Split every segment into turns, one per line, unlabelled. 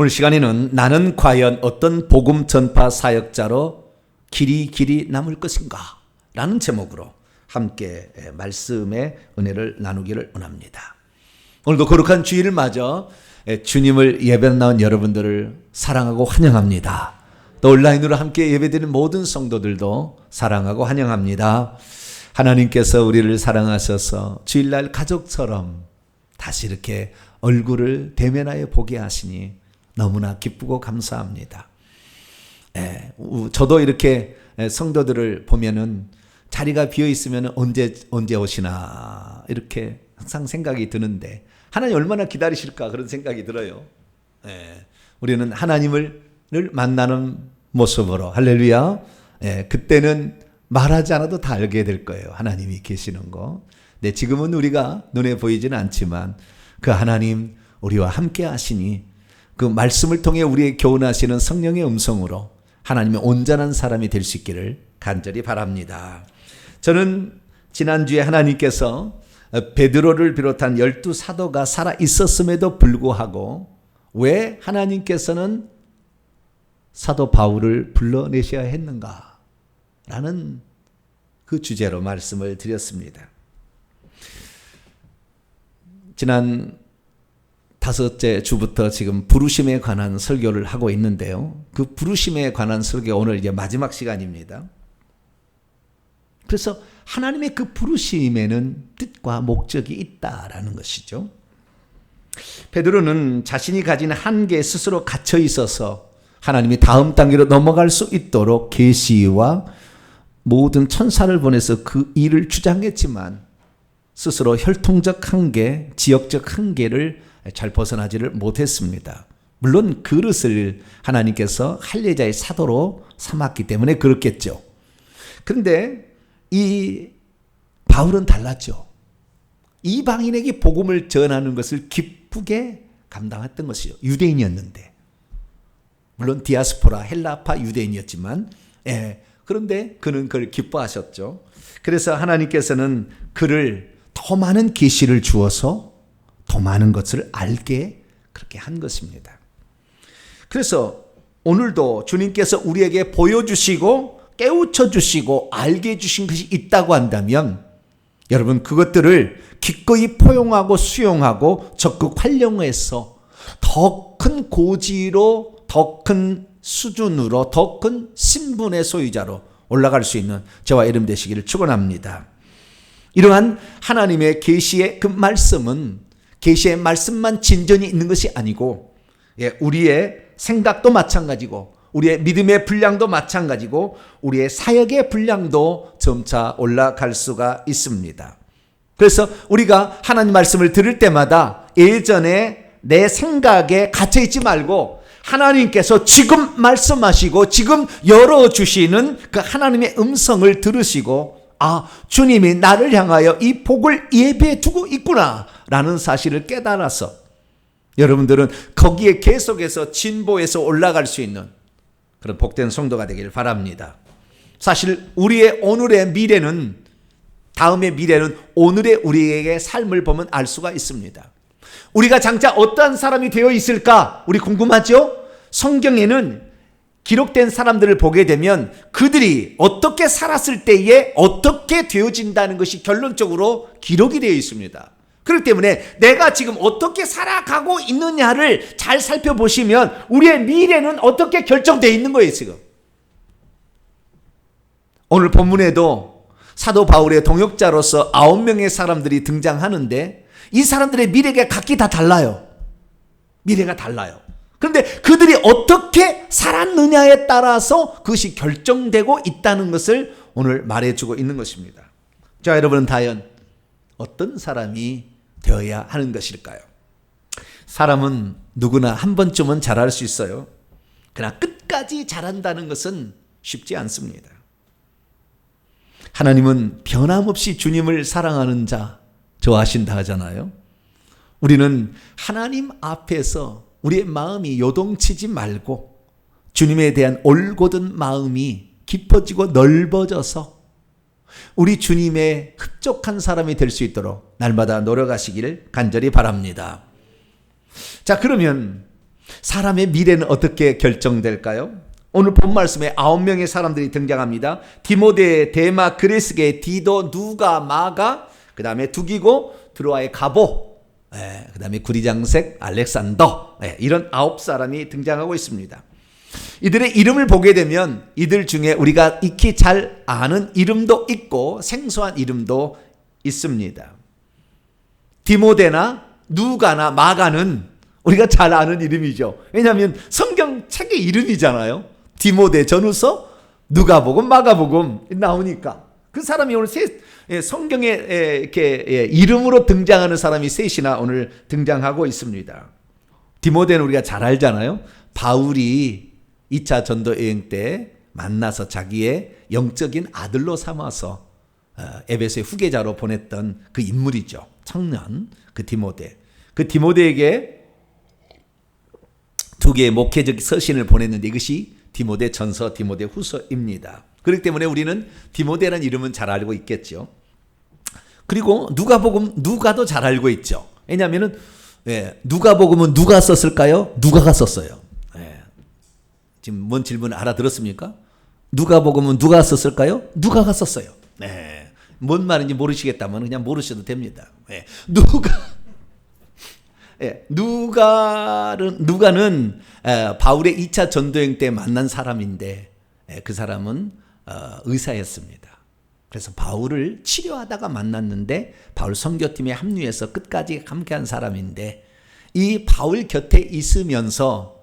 오늘 시간에는 나는 과연 어떤 복음 전파 사역자로 길이 남을 것인가? 라는 제목으로 함께 말씀의 은혜를 나누기를 원합니다. 오늘도 거룩한 주일을 맞아 주님을 예배로 나온 여러분들을 사랑하고 환영합니다. 또 온라인으로 함께 예배드리는 모든 성도들도 사랑하고 환영합니다. 하나님께서 우리를 사랑하셔서 주일날 가족처럼 다시 이렇게 얼굴을 대면하여 보게 하시니 너무나 기쁘고 감사합니다. 저도 이렇게 성도들을 보면은 자리가 비어 있으면 언제 오시나 이렇게 항상 생각이 드는데 하나님 얼마나 기다리실까 그런 생각이 들어요. 우리는 하나님을 만나는 모습으로 할렐루야. 그때는 말하지 않아도 다 알게 될 거예요. 하나님이 계시는 거. 네, 지금은 우리가 눈에 보이지는 않지만 그 하나님 우리와 함께 하시니 그 말씀을 통해 우리의 교훈하시는 성령의 음성으로 하나님의 온전한 사람이 될 수 있기를 간절히 바랍니다. 저는 지난주에 하나님께서 베드로를 비롯한 12사도가 살아 있었음에도 불구하고 왜 하나님께서는 사도 바울을 불러내셔야 했는가? 라는 그 주제로 말씀을 드렸습니다. 지난 5째 주부터 지금 부르심에 관한 설교를 하고 있는데요. 그 부르심에 관한 설교가 오늘 이제 마지막 시간입니다. 그래서 하나님의 그 부르심에는 뜻과 목적이 있다라는 것이죠. 베드로는 자신이 가진 한계에 스스로 갇혀 있어서 하나님이 다음 단계로 넘어갈 수 있도록 계시와 모든 천사를 보내서 그 일을 주장했지만 스스로 혈통적 한계, 지역적 한계를 잘 벗어나지를 못했습니다. 물론 그릇을 하나님께서 할례자의 사도로 삼았기 때문에 그렇겠죠. 그런데 이 바울은 달랐죠. 이방인에게 복음을 전하는 것을 기쁘게 감당했던 것이죠. 유대인이었는데. 물론 디아스포라 헬라파 유대인이었지만 그런데 그는 그걸 기뻐하셨죠. 그래서 하나님께서는 그를 더 많은 계시를 주어서 더 많은 것을 알게 그렇게 한 것입니다. 그래서 오늘도 주님께서 우리에게 보여주시고 깨우쳐 주시고 알게 해주신 것이 있다고 한다면 여러분 그것들을 기꺼이 포용하고 수용하고 적극 활용해서 더 큰 고지로 더 큰 수준으로 더 큰 신분의 소유자로 올라갈 수 있는 저와 여러분 되시기를 축원합니다. 이러한 하나님의 계시의 그 말씀은 계시의 말씀만 진전이 있는 것이 아니고 우리의 생각도 마찬가지고 우리의 믿음의 분량도 마찬가지고 우리의 사역의 분량도 점차 올라갈 수가 있습니다. 그래서 우리가 하나님 말씀을 들을 때마다 예전에 내 생각에 갇혀있지 말고 하나님께서 지금 말씀하시고 지금 열어주시는 그 하나님의 음성을 들으시고 주님이 나를 향하여 이 복을 예배해 두고 있구나 라는 사실을 깨달아서 여러분들은 거기에 계속해서 진보해서 올라갈 수 있는 그런 복된 성도가 되길 바랍니다. 사실 우리의 오늘의 미래는 다음의 미래는 오늘의 우리에게 삶을 보면 알 수가 있습니다. 우리가 장차 어떠한 사람이 되어 있을까 우리 궁금하죠? 성경에는 기록된 사람들을 보게 되면 그들이 어떻게 살았을 때에 어떻게 되어진다는 것이 결론적으로 기록이 되어 있습니다. 그렇기 때문에 내가 지금 어떻게 살아가고 있느냐를 잘 살펴보시면 우리의 미래는 어떻게 결정되어 있는 거예요 지금. 오늘 본문에도 사도 바울의 동역자로서 9명의 사람들이 등장하는데 이 사람들의 미래가 각기 다 달라요. 미래가 달라요. 그런데 그들이 어떻게 살았느냐에 따라서 그것이 결정되고 있다는 것을 오늘 말해주고 있는 것입니다. 자, 여러분은 과연 어떤 사람이 되어야 하는 것일까요? 사람은 누구나 한 번쯤은 잘할 수 있어요. 그러나 끝까지 잘한다는 것은 쉽지 않습니다. 하나님은 변함없이 주님을 사랑하는 자 좋아하신다 하잖아요. 우리는 하나님 앞에서 우리의 마음이 요동치지 말고 주님에 대한 올곧은 마음이 깊어지고 넓어져서 우리 주님의 흡족한 사람이 될 수 있도록 날마다 노력하시기를 간절히 바랍니다. 자, 그러면 사람의 미래는 어떻게 결정될까요? 오늘 본 말씀에 9명의 사람들이 등장합니다. 디모데, 데마, 그레스게, 디도, 누가, 마가, 그 다음에 두기고, 드로아의 가보, 그 다음에 구리장색, 알렉산더, 이런 9사람이 등장하고 있습니다. 이들의 이름을 보게 되면 이들 중에 우리가 익히 잘 아는 이름도 있고 생소한 이름도 있습니다. 디모데나 누가나 마가는 우리가 잘 아는 이름이죠. 왜냐하면 성경책의 이름이잖아요. 디모데 전후서, 누가복음, 마가복음 나오니까 그 사람이 오늘 성경에 이렇게 이름으로 등장하는 사람이 셋이나 오늘 등장하고 있습니다. 디모데는 우리가 잘 알잖아요. 바울이 2차 전도 여행 때 만나서 자기의 영적인 아들로 삼아서 에베소의 후계자로 보냈던 그 인물이죠. 청년 그 디모데. 그 디모데에게 2개의 목회적 서신을 보냈는데 이것이 디모데 전서, 디모데 후서입니다. 그렇기 때문에 우리는 디모데라는 이름은 잘 알고 있겠죠. 그리고 누가복음, 누가도 잘 알고 있죠. 왜냐하면은 누가복음은 누가 썼을까요? 누가가 썼어요. 지금 뭔 질문 알아들었습니까? 누가복음은 누가 썼을까요? 누가가 썼어요. 뭔 말인지 모르시겠다면 그냥 모르셔도 됩니다. 누가는 바울의 2차 전도여행 때 만난 사람인데 그 사람은 의사였습니다. 그래서 바울을 치료하다가 만났는데 바울 선교팀에 합류해서 끝까지 함께한 사람인데 이 바울 곁에 있으면서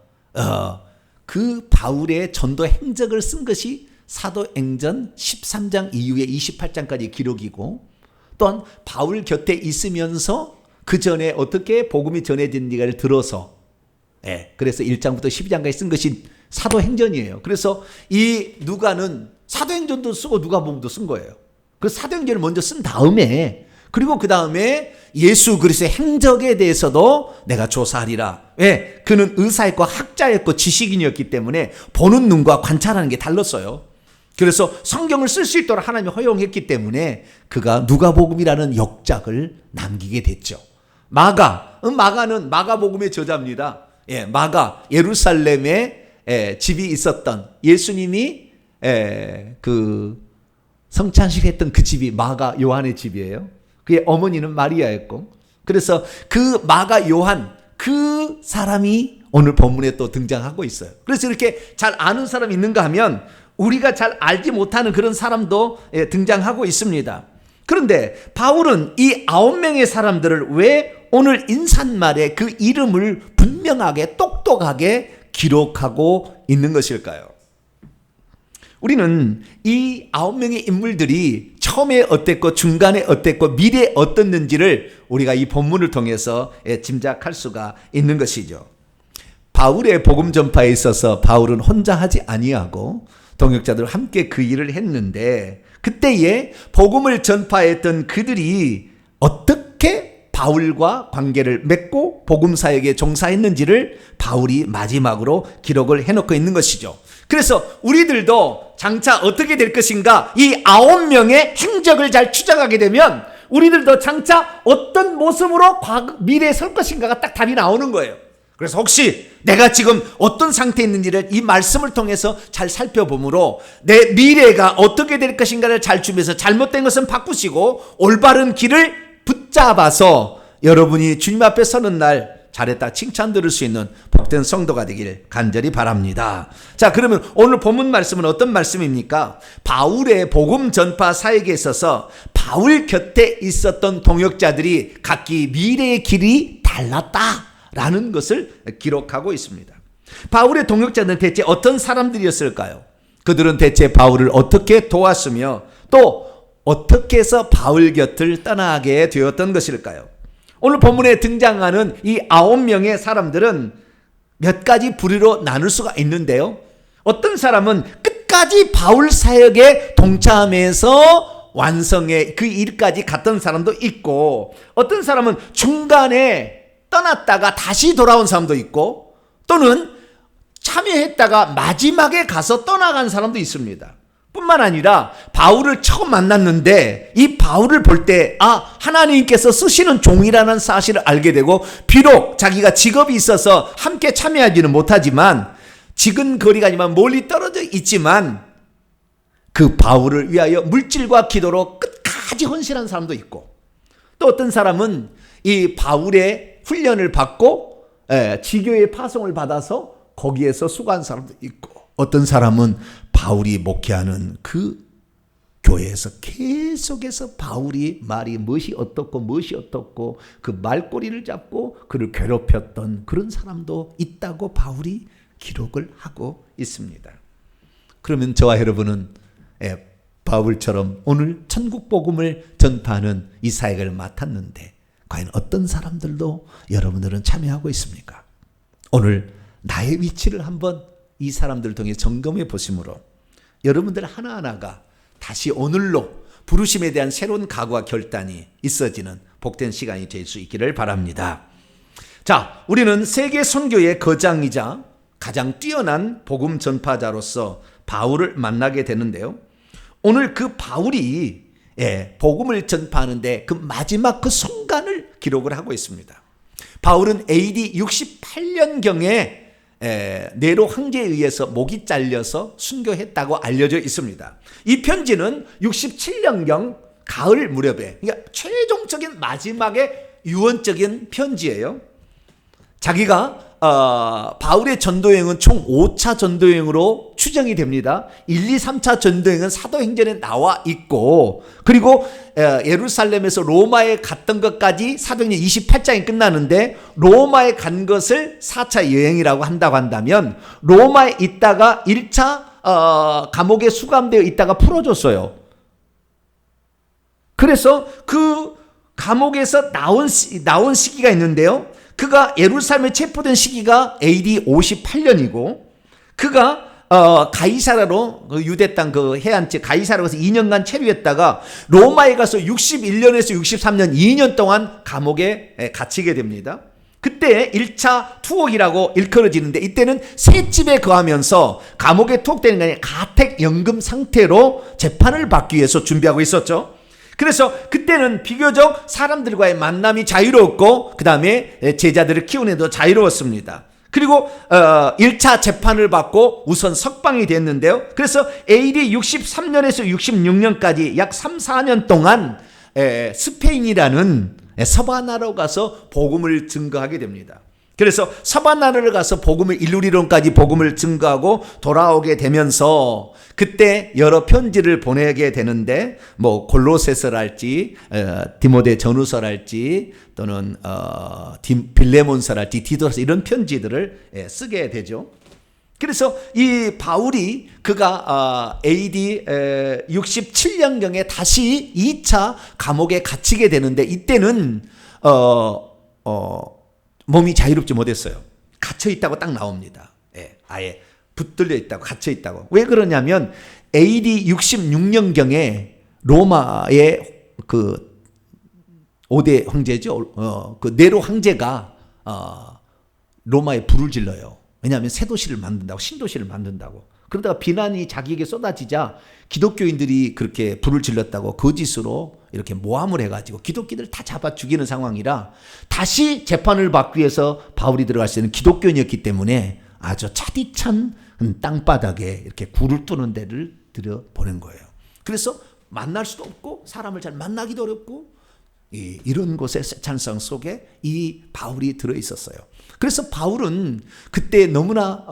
그 바울의 전도 행적을 쓴 것이 사도행전 13장 이후에 28장까지 기록이고 또한 바울 곁에 있으면서 그 전에 어떻게 복음이 전해진지를 들어서 그래서 1장부터 12장까지 쓴 것이 사도행전이에요. 그래서 이 누가는 사도행전도 쓰고 누가복음도 쓴 거예요. 그 사도행전을 먼저 쓴 다음에 그리고 그 다음에 예수 그리스도의 행적에 대해서도 내가 조사하리라. 왜? 그는 의사였고 학자였고 지식인이었기 때문에 보는 눈과 관찰하는 게 달랐어요. 그래서 성경을 쓸 수 있도록 하나님이 허용했기 때문에 그가 누가복음이라는 역작을 남기게 됐죠. 마가는 마가복음의 저자입니다. 마가 예루살렘에 집이 있었던 예수님이 그 성찬식 했던 그 집이 마가 요한의 집이에요. 그의 어머니는 마리아였고 그래서 그 마가 요한 그 사람이 오늘 본문에 또 등장하고 있어요. 그래서 이렇게 잘 아는 사람이 있는가 하면 우리가 잘 알지 못하는 그런 사람도 등장하고 있습니다. 그런데 바울은 이 9명의 사람들을 왜 오늘 인사말에 그 이름을 분명하게 똑똑하게 기록하고 있는 것일까요? 우리는 이 9명의 인물들이 처음에 어땠고 중간에 어땠고 미래에 어떻는지를 우리가 이 본문을 통해서 짐작할 수가 있는 것이죠. 바울의 복음 전파에 있어서 바울은 혼자 하지 아니하고 동역자들과 함께 그 일을 했는데 그때에 복음을 전파했던 그들이 어떻게 바울과 관계를 맺고 복음 사역에 종사했는지를 바울이 마지막으로 기록을 해놓고 있는 것이죠. 그래서 우리들도 장차 어떻게 될 것인가 이 9명의 행적을 잘 추적하게 되면 우리들도 장차 어떤 모습으로 미래에 설 것인가가 딱 답이 나오는 거예요. 그래서 혹시 내가 지금 어떤 상태에 있는지를 이 말씀을 통해서 잘 살펴보므로 내 미래가 어떻게 될 것인가를 잘 주면서 잘못된 것은 바꾸시고 올바른 길을 붙잡아서 여러분이 주님 앞에 서는 날 잘했다 칭찬 들을 수 있는 복된 성도가 되길 간절히 바랍니다. 자, 그러면 오늘 본문 말씀은 어떤 말씀입니까? 바울의 복음 전파 사역에 있어서 바울 곁에 있었던 동역자들이 각기 미래의 길이 달랐다라는 것을 기록하고 있습니다. 바울의 동역자들은 대체 어떤 사람들이었을까요? 그들은 대체 바울을 어떻게 도왔으며 또 어떻게 해서 바울 곁을 떠나게 되었던 것일까요? 오늘 본문에 등장하는 이 9명의 사람들은 몇 가지 부류로 나눌 수가 있는데요. 어떤 사람은 끝까지 바울 사역에 동참해서 완성의 그 일까지 갔던 사람도 있고 어떤 사람은 중간에 떠났다가 다시 돌아온 사람도 있고 또는 참여했다가 마지막에 가서 떠나간 사람도 있습니다. 뿐만 아니라 바울을 처음 만났는데 이 바울을 볼 때 하나님께서 쓰시는 종이라는 사실을 알게 되고, 비록 자기가 직업이 있어서 함께 참여하지는 못하지만, 지근 거리가 아니면 멀리 떨어져 있지만 그 바울을 위하여 물질과 기도로 끝까지 헌신한 사람도 있고, 또 어떤 사람은 이 바울의 훈련을 받고 지교의 파송을 받아서 거기에서 수고한 사람도 있고, 어떤 사람은 바울이 목회하는 그 교회에서 계속해서 바울이 말이 무엇이 어떻고 그 말꼬리를 잡고 그를 괴롭혔던 그런 사람도 있다고 바울이 기록을 하고 있습니다. 그러면 저와 여러분은 바울처럼 오늘 천국 복음을 전파하는 이 사역을 맡았는데 과연 어떤 사람들도 여러분들은 참여하고 있습니까? 오늘 나의 위치를 한번 이 사람들을 통해 점검해 보심으로 여러분들 하나하나가 다시 오늘로 부르심에 대한 새로운 각오와 결단이 있어지는 복된 시간이 될 수 있기를 바랍니다. 자, 우리는 세계 선교의 거장이자 가장 뛰어난 복음 전파자로서 바울을 만나게 되는데요. 오늘 그 바울이 복음을 전파하는데 그 마지막 그 순간을 기록을 하고 있습니다. 바울은 AD 68년경에 네로 황제에 의해서 목이 잘려서 순교했다고 알려져 있습니다. 이 편지는 67년경 가을 무렵에, 그러니까 최종적인 마지막의 유언적인 편지예요. 자기가 바울의 전도여행은 총 5차 전도여행으로 추정이 됩니다. 1, 2, 3차 전도여행은 사도행전에 나와 있고, 그리고 예루살렘에서 로마에 갔던 것까지 사도행전 28장이 끝나는데, 로마에 간 것을 4차 여행이라고 한다고 한다면 로마에 있다가 1차 감옥에 수감되어 있다가 풀어줬어요. 그래서 그 감옥에서 나온 시기가 있는데요. 그가 예루살렘에 체포된 시기가 AD 58년이고, 그가 가이사라로 유대 땅 그 해안지 가이사라에서 2년간 체류했다가 로마에 가서 61년에서 63년 2년 동안 감옥에 갇히게 됩니다. 그때 1차 투옥이라고 일컬어지는데, 이때는 셋집에 거하면서 감옥에 투옥되는 게 아니라 가택연금 상태로 재판을 받기 위해서 준비하고 있었죠. 그래서 그때는 비교적 사람들과의 만남이 자유로웠고, 그 다음에 제자들을 키우는 데 자유로웠습니다. 그리고 1차 재판을 받고 우선 석방이 됐는데요. 그래서 AD 63년에서 66년까지 약 3, 4년 동안 스페인이라는 서바나로 가서 복음을 증거하게 됩니다. 그래서 서바나를 가서 복음을 일루리론까지 복음을 증거하고 돌아오게 되면서 그때 여러 편지를 보내게 되는데, 뭐 골로새서랄지 디모데 전후서랄지 또는 빌레몬서랄지 디도서 이런 편지들을 쓰게 되죠. 그래서 이 바울이 그가 AD 67년경에 다시 2차 감옥에 갇히게 되는데, 이때는 몸이 자유롭지 못했어요. 갇혀 있다고 딱 나옵니다. 아예 붙들려 있다고, 갇혀 있다고. 왜 그러냐면 AD 66년경에 로마의 그 5대 황제죠. 그 네로 황제가 로마에 불을 질러요. 왜냐하면 새 도시를 만든다고, 신도시를 만든다고. 그러다가 비난이 자기에게 쏟아지자 기독교인들이 그렇게 불을 질렀다고 거짓으로 이렇게 모함을 해가지고 기독교인들을 다 잡아 죽이는 상황이라, 다시 재판을 받기 위해서 바울이 들어갈 때는 기독교인이었기 때문에 아주 차디찬 땅바닥에 이렇게 굴을 뚫는 데를 들여보낸 거예요. 그래서 만날 수도 없고 사람을 잘 만나기도 어렵고 이런 곳의 찬성 속에 이 바울이 들어있었어요. 그래서 바울은 그때 너무나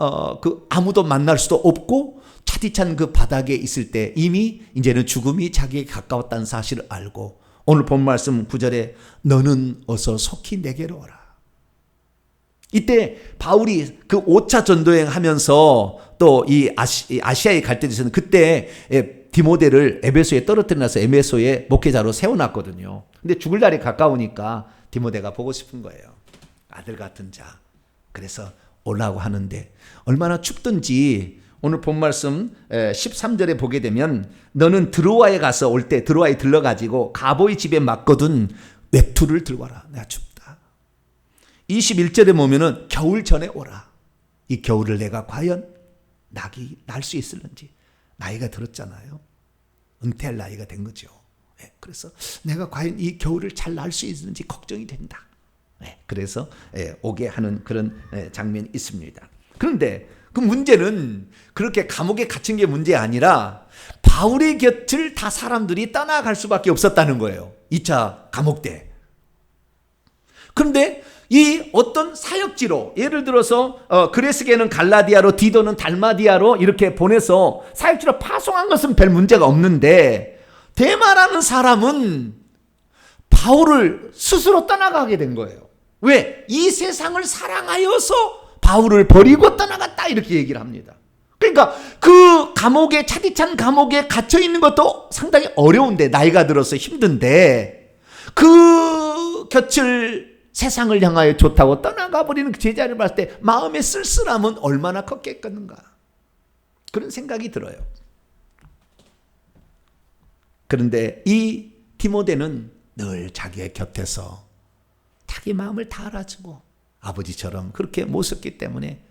아무도 만날 수도 없고 차디찬 그 바닥에 있을 때 이미 이제는 죽음이 자기에게 가까웠다는 사실을 알고, 오늘 본 말씀 9절에 너는 어서 속히 내게로 오라. 이때 바울이 그 5차 전도여행 하면서 또 이 아시아에 갈 때 되서는 그때 디모데를 에베소에 떨어뜨려놔서 에베소에 목회자로 세워놨거든요. 근데 죽을 날이 가까우니까 디모데가 보고 싶은 거예요. 아들 같은 자. 그래서 오라고 하는데 얼마나 춥든지 오늘 본 말씀 13절에 보게 되면 너는 드로아에 가서 올 때 드로아에 들러가지고 가보의 집에 맞거든 외투를 들고 와라. 내가 춥다. 21절에 보면은 겨울 전에 오라. 이 겨울을 내가 과연 날 수 있을는지 나이가 들었잖아요. 은퇴할 나이가 된 거죠. 그래서 내가 과연 이 겨울을 잘 날 수 있는지 걱정이 된다. 그래서 오게 하는 그런 장면이 있습니다. 그런데 그 문제는 그렇게 감옥에 갇힌 게 문제 아니라 바울의 곁을 다 사람들이 떠나갈 수밖에 없었다는 거예요. 2차 감옥 때. 그런데 이 어떤 사역지로, 예를 들어서 그레스게는 갈라디아로, 디도는 달마디아로 이렇게 보내서 사역지로 파송한 것은 별 문제가 없는데, 데마라는 사람은 바울을 스스로 떠나가게 된 거예요. 왜? 이 세상을 사랑하여서 바울을 버리고 떠나갔다, 이렇게 얘기를 합니다. 그러니까 그 감옥에, 차디찬 감옥에 갇혀 있는 것도 상당히 어려운데, 나이가 들어서 힘든데, 그 곁을 세상을 향하여 좋다고 떠나가 버리는 그 제자를 봤을 때 마음의 쓸쓸함은 얼마나 컸겠는가, 그런 생각이 들어요. 그런데 이 디모데는 늘 자기의 곁에서 자기 마음을 다 알아주고 아버지처럼 그렇게 모셨기 때문에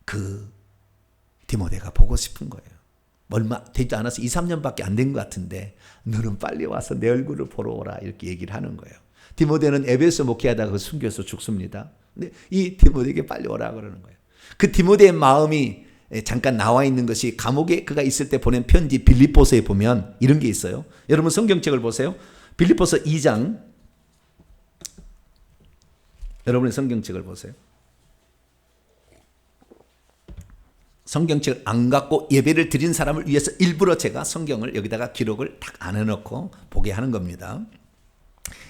그 디모데가 보고 싶은 거예요. 얼마 되지 않아서 2, 3년밖에 안 된 것 같은데 너는 빨리 와서 내 얼굴을 보러 오라, 이렇게 얘기를 하는 거예요. 디모데는 에베소 목회하다가 순교해서 죽습니다. 근데 이 디모데에게 빨리 오라 그러는 거예요. 그 디모데의 마음이 잠깐 나와 있는 것이 감옥에 그가 있을 때 보낸 편지 빌립보서에 보면 이런 게 있어요. 여러분 성경책을 보세요. 빌립보서 2장, 여러분의 성경책을 보세요. 성경책을 안 갖고 예배를 드린 사람을 위해서 일부러 제가 성경을 여기다가 기록을 딱 안 해놓고 보게 하는 겁니다.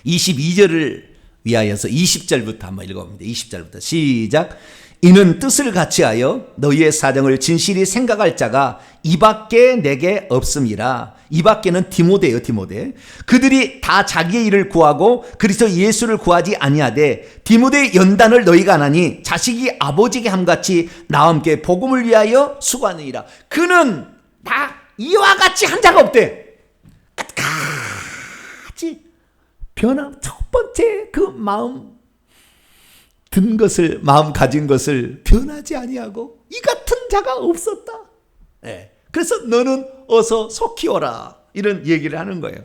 22절을 위하여서 20절부터 한번 읽어봅니다. 20절부터 시작. 이는 뜻을 같이하여 너희의 사정을 진실히 생각할 자가 이밖에 내게 없음이라. 이밖에는 디모데요, 디모데. 그들이 다 자기의 일을 구하고 그리스도 예수를 구하지 아니하되 디모데의 연단을 너희가 하나니 자식이 아버지에게 함같이 나와 함께 복음을 위하여 수고하느니라. 그는 다 이와 같이 한 자가 없대. 끝까지 변함, 첫 번째 그 마음 든 것을, 마음 가진 것을 변하지 아니하고 이 같은 자가 없었다. 그래서 너는 어서 속히 오라, 이런 얘기를 하는 거예요.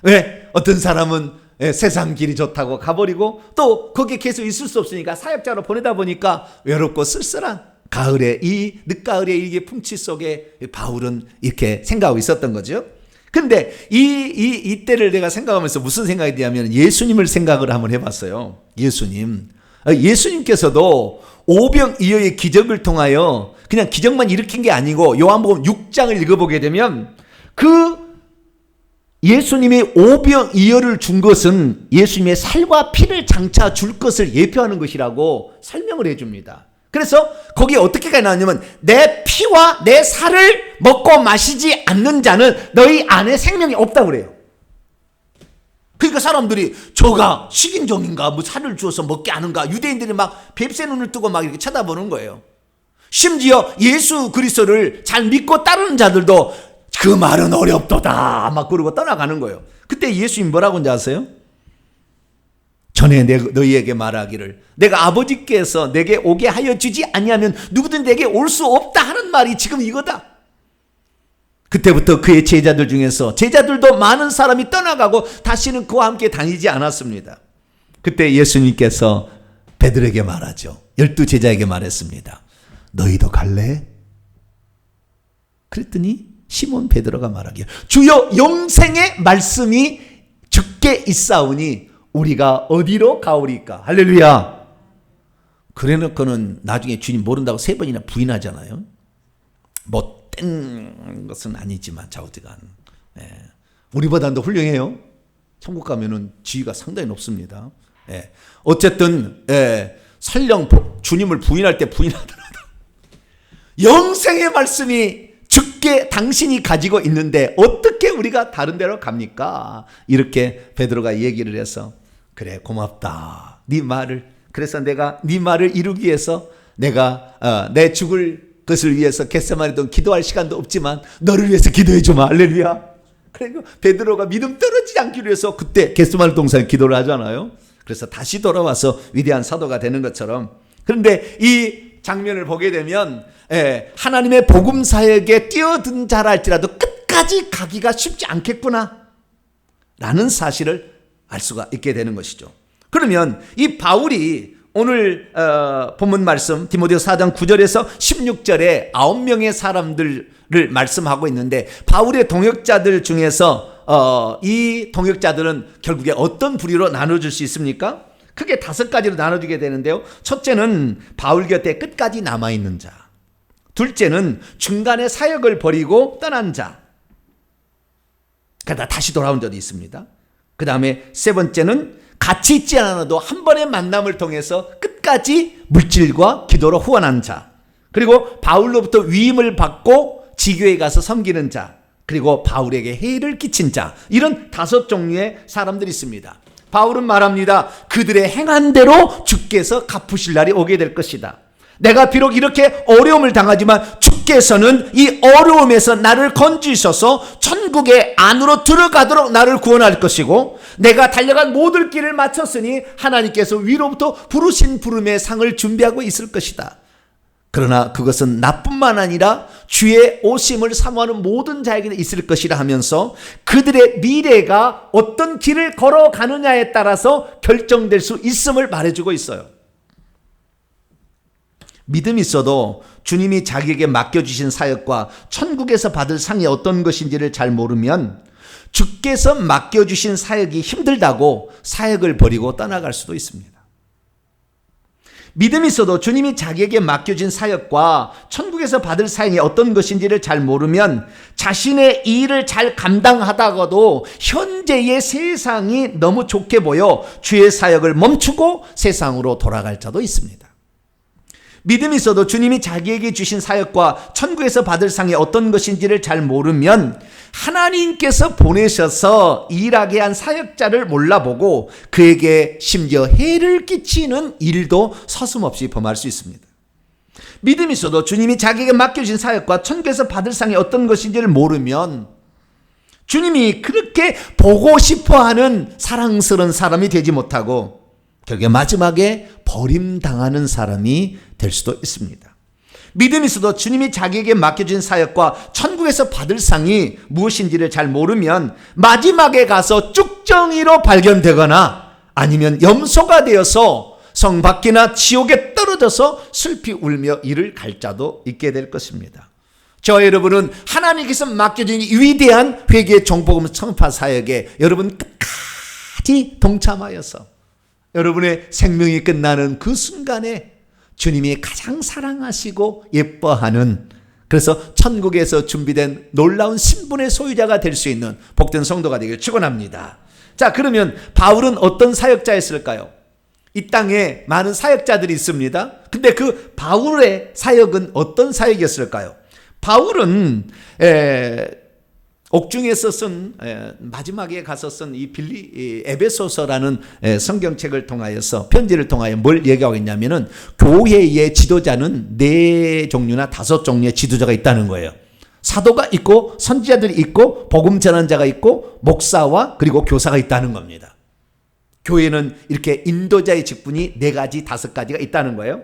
왜? 어떤 사람은 세상 길이 좋다고 가버리고 또 거기에 계속 있을 수 없으니까 사역자로 보내다 보니까 외롭고 쓸쓸한 가을에, 이 늦가을에 이게 풍치 속에 바울은 이렇게 생각하고 있었던 거죠. 근데 이때를 내가 생각하면서 무슨 생각이 드냐면 예수님을 생각을 한번 해봤어요. 예수님께서도 오병이어의 기적을 통하여 그냥 기적만 일으킨 게 아니고 요한복음 6장을 읽어보게 되면 그 예수님이 오병이어를 준 것은 예수님의 살과 피를 장차 줄 것을 예표하는 것이라고 설명을 해줍니다. 그래서 거기에 어떻게 나왔냐면 내 피와 내 살을 먹고 마시지 않는 자는 너희 안에 생명이 없다고 그래요. 그러니까 사람들이 저가 식인종인가, 뭐 살을 주어서 먹게 하는가, 유대인들이 막 뱁새 눈을 뜨고 막 이렇게 쳐다보는 거예요. 심지어 예수 그리스도를 잘 믿고 따르는 자들도 그 말은 어렵도다 막 그러고 떠나가는 거예요. 그때 예수님 뭐라고 하는지 아세요? 전에 너희에게 말하기를 내가 아버지께서 내게 오게 하여 주지 아니하면 누구든 내게 올 수 없다 하는 말이 지금 이거다. 그때부터 그의 제자들 중에서 제자들도 많은 사람이 떠나가고 다시는 그와 함께 다니지 않았습니다. 그때 예수님께서 베드로에게 말하죠. 12 제자에게 말했습니다. 너희도 갈래? 그랬더니 시몬 베드로가 말하기를 주여 영생의 말씀이 주께 있사오니 우리가 어디로 가오리까? 할렐루야. 그래놓고는 나중에 주님 모른다고 3번이나 부인하잖아요. 못된 것은 아니지만 좌우지간 우리보다도 훌륭해요. 천국 가면은 지위가 상당히 높습니다. 어쨌든 설령 주님을 부인할 때 부인하더라도 영생의 말씀이 주께 당신이 가지고 있는데 어떻게 우리가 다른 데로 갑니까? 이렇게 베드로가 얘기를 해서 그래 고맙다. 네 말을, 그래서 내가 네 말을 이루기 위해서 내가 내 죽을 것을 위해서 겟세마네도 기도할 시간도 없지만 너를 위해서 기도해 주마. 할렐루야. 그리고 베드로가 믿음 떨어지지 않기 위해서 그때 겟세마네 동산에 기도를 하잖아요. 그래서 다시 돌아와서 위대한 사도가 되는 것처럼. 그런데 이 장면을 보게 되면 하나님의 복음 사역에 뛰어든 자라 할지라도 끝까지 가기가 쉽지 않겠구나 라는 사실을 알 수가 있게 되는 것이죠. 그러면 이 바울이 오늘 본문 말씀 디모데후서 4장 9절에서 16절에 9명의 사람들을 말씀하고 있는데, 바울의 동역자들 중에서 이 동역자들은 결국에 어떤 부류로 나눠줄 수 있습니까? 크게 5가지로 나눠지게 되는데요. 첫째는 바울 곁에 끝까지 남아있는 자, 둘째는 중간에 사역을 버리고 떠난 자, 그러다 다시 돌아온 자도 있습니다. 그 다음에 세 번째는 같이 있지 않아도 한 번의 만남을 통해서 끝까지 물질과 기도로 후원한 자, 그리고 바울로부터 위임을 받고 지교에 가서 섬기는 자, 그리고 바울에게 해를 끼친 자, 이런 5종류의 사람들이 있습니다. 바울은 말합니다. 그들의 행한 대로 주께서 갚으실 날이 오게 될 것이다. 내가 비록 이렇게 어려움을 당하지만 주께서는 이 어려움에서 나를 건지셔서 천국의 안으로 들어가도록 나를 구원할 것이고, 내가 달려간 모든 길을 마쳤으니 하나님께서 위로부터 부르신 부름의 상을 준비하고 있을 것이다. 그러나 그것은 나뿐만 아니라 주의 오심을 사모하는 모든 자에게 있을 것이라 하면서 그들의 미래가 어떤 길을 걸어가느냐에 따라서 결정될 수 있음을 말해주고 있어요. 믿음이 있어도 주님이 자기에게 맡겨주신 사역과 천국에서 받을 상이 어떤 것인지를 잘 모르면 주께서 맡겨주신 사역이 힘들다고 사역을 버리고 떠나갈 수도 있습니다. 믿음이 있어도 주님이 자기에게 맡겨진 사역과 천국에서 받을 사역이 어떤 것인지를 잘 모르면 자신의 일을 잘 감당하다가도 현재의 세상이 너무 좋게 보여 주의 사역을 멈추고 세상으로 돌아갈 자도 있습니다. 믿음이 있어도 주님이 자기에게 주신 사역과 천국에서 받을 상이 어떤 것인지를 잘 모르면 하나님께서 보내셔서 일하게 한 사역자를 몰라보고 그에게 심지어 해를 끼치는 일도 서슴없이 범할 수 있습니다. 믿음이 있어도 주님이 자기에게 맡겨진 사역과 천국에서 받을 상이 어떤 것인지를 모르면 주님이 그렇게 보고 싶어하는 사랑스러운 사람이 되지 못하고 결국에 마지막에 버림당하는 사람이 될 수도 있습니다. 믿음이 있어도 주님이 자기에게 맡겨진 사역과 천국에서 받을 상이 무엇인지를 잘 모르면 마지막에 가서 쭉정이로 발견되거나 아니면 염소가 되어서 성 밖이나 지옥에 떨어져서 슬피 울며 이를 갈 자도 있게 될 것입니다. 저와 여러분은 하나님께서 맡겨진 위대한 회개의 정복음 선파 사역에 여러분 끝까지 동참하여서 여러분의 생명이 끝나는 그 순간에 주님이 가장 사랑하시고 예뻐하는, 그래서 천국에서 준비된 놀라운 신분의 소유자가 될 수 있는 복된 성도가 되기를 축원합니다. 자, 그러면 바울은 어떤 사역자였을까요? 이 땅에 많은 사역자들이 있습니다. 근데 그 바울의 사역은 어떤 사역이었을까요? 바울은 옥중에서 쓴 마지막에 가서 쓴 이 에베소서라는 성경책을 통하여서 편지를 통하여 뭘 얘기하고 있냐면은 교회의 지도자는 4종류나 5종류의 지도자가 있다는 거예요. 사도가 있고 선지자들이 있고 복음 전환자가 있고 목사와 그리고 교사가 있다는 겁니다. 교회는 이렇게 인도자의 직분이 4가지 5가지가 있다는 거예요.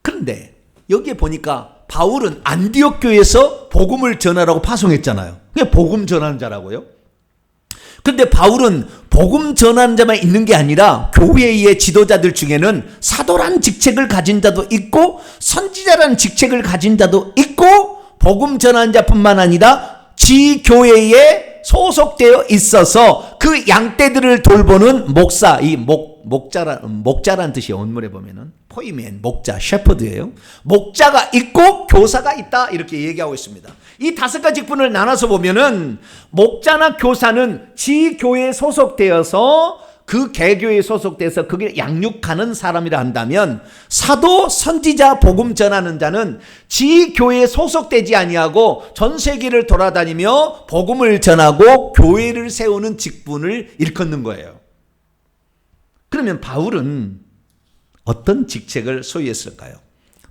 그런데 여기에 보니까 바울은 안디옥 교회에서 복음을 전하라고 파송했잖아요. 그게 복음 전하는 자라고요. 그런데 바울은 복음 전하는 자만 있는 게 아니라 교회의 지도자들 중에는 사도란 직책을 가진 자도 있고 선지자라는 직책을 가진 자도 있고 복음 전하는 자뿐만 아니라 지교회에 소속되어 있어서 그 양떼들을 돌보는 목사, 이 목자라는 뜻이 원문에 보면은 포이멘, 목자, 셰퍼드예요. 목자가 있고 교사가 있다 이렇게 얘기하고 있습니다. 이 5가지 직분을 나눠서 보면은 목자나 교사는 지교회에 소속되어서 그 개교에 소속돼서 그게 양육하는 사람이라 한다면 사도, 선지자, 복음 전하는 자는 지교회에 소속되지 아니하고 전 세계를 돌아다니며 복음을 전하고 교회를 세우는 직분을 일컫는 거예요. 그러면 바울은 어떤 직책을 소유했을까요?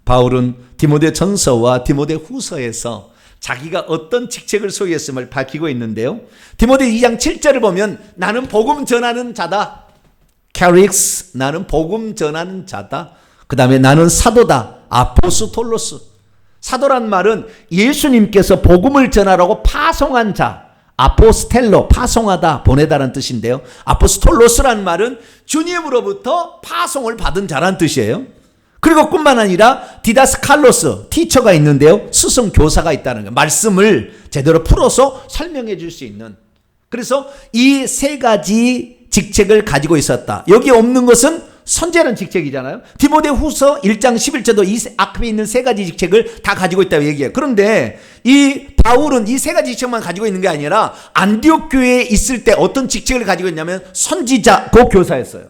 바울은 디모데 전서와 디모데 후서에서 자기가 어떤 직책을 소유했음을 밝히고 있는데요. 디모데 2장 7절을 보면 나는 복음 전하는 자다. 캐릭스, 나는 복음 전하는 자다. 그 다음에 나는 사도다. 아포스톨로스. 사도란 말은 예수님께서 복음을 전하라고 파송한 자, 아포스텔로, 파송하다, 보내다라는 뜻인데요. 아포스톨로스란 말은 주님으로부터 파송을 받은 자란 뜻이에요. 그리고 뿐만 아니라 디다스칼로스, 티처가 있는데요. 스승 교사가 있다는 거예요. 말씀을 제대로 풀어서 설명해 줄 수 있는. 그래서 이 세 가지 직책을 가지고 있었다. 여기 없는 것은 선제라는 직책이잖아요. 디모데후서 1장 11절도 이 앞에 있는 세 가지 직책을 다 가지고 있다고 얘기해요. 그런데 이 바울은 이 세 가지 직책만 가지고 있는 게 아니라 안디옥 교회에 있을 때 어떤 직책을 가지고 있냐면 선지자고 교사였어요.